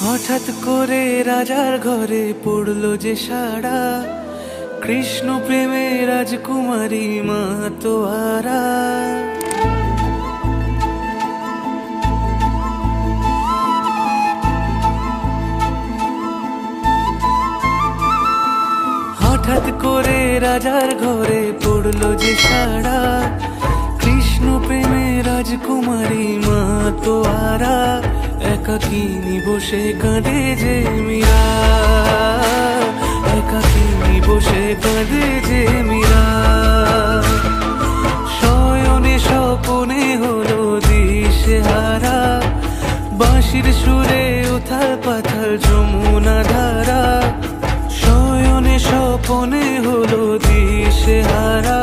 হঠাৎ করে রাজার ঘরে পড়লো যে সাড়া, কৃষ্ণ প্রেমে রাজকুমারী মা তোয়ারা। হঠাৎ করে রাজার ঘরে পড়লো যে সাড়া, কৃষ্ণ প্রেমে রাজকুমারী মা তোয়ারা। একাকিনী বসে কাঁদে যে মীরা, একাকিনী বসে কাঁদে যে মীরা। শয়নে স্বপনে হলো দিশেহারা, বাঁশির সুরে উথাল পাথাল যমুনা ধারা। শয়নে স্বপনে হলো দিশেহারা,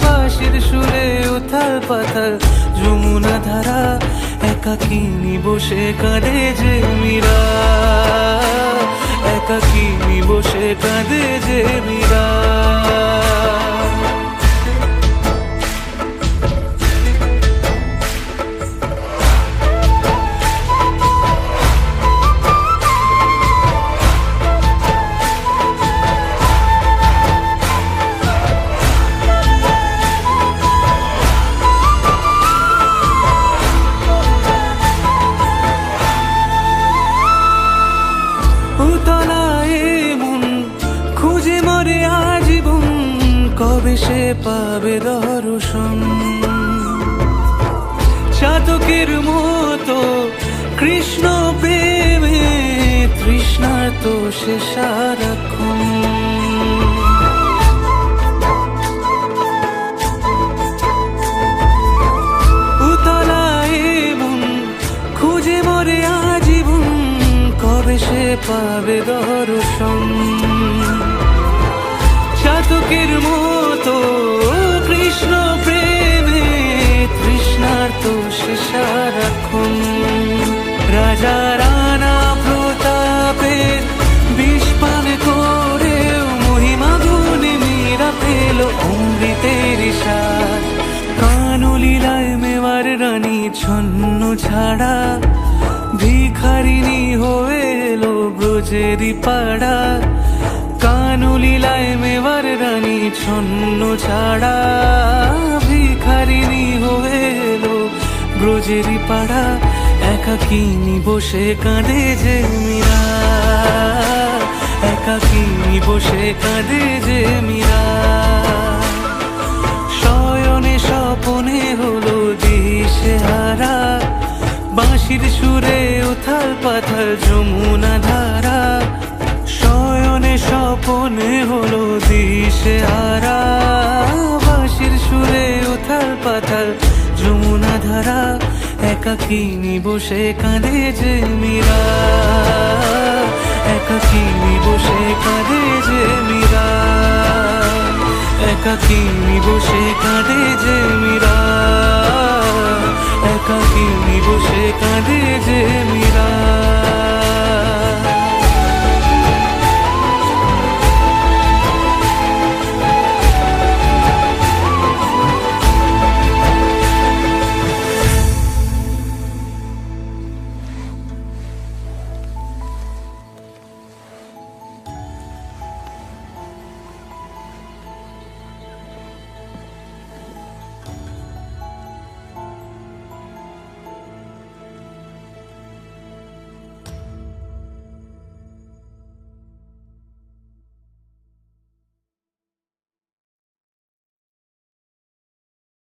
বাঁশির সুরে উথাল পাথাল যমুনা ধারা। একাকিনী বসে কাঁদে যে মীরা, একাকিনী বসে কাঁদে যে মীরা। খুঁজে মরে আজীবন, কবে সে পাবে দর্শন। চাতকের মতো কৃষ্ণ প্রেমে তৃষ্ণার্ত সে সারাক্ষণ। উতলায় মন খুঁজে মরে আজীবন, কবে সে পাবে দর্শন। চাতকের মতো কৃষ্ণ প্রেমে তৃষ্ণার্ত সে সারাক্ষণ। রাজা রানা প্রতাপের বিষ পান করে মহিমা গুণে মীরা পেল অমৃতের স্বাদ। কানলীলায় মেওয়ার রানী ছন্ন ছাড়া, ভিখারিনী হয়ে এলো ব্রজেরই পাড়া। কানলীলায় মেওয়ার রানী ছন্ন ছাড়া, ভিখারিনী হয়ে এলো ব্রজেরই পাড়া। একাকিনী বসে কাঁদে যে মীরা, একাকিনী বসে কাঁদে যে মীরা। শয়নে স্বপনে হলো দিশেহারা, বাঁশির সুরে উথাল পাথাল যমুনা ধারা। শয়নে স্বপনে হলো দিশেহারা, বাঁশির সুরে উথাল পাথাল যমুনা ধারা। একাকিনী বসে কাঁদে যে মীরা, একাকিনী বসে কাঁদে যে মীরা, একাকিনী বসে কাঁদে যে মীরা, একাকিনী বসে কাঁদে যে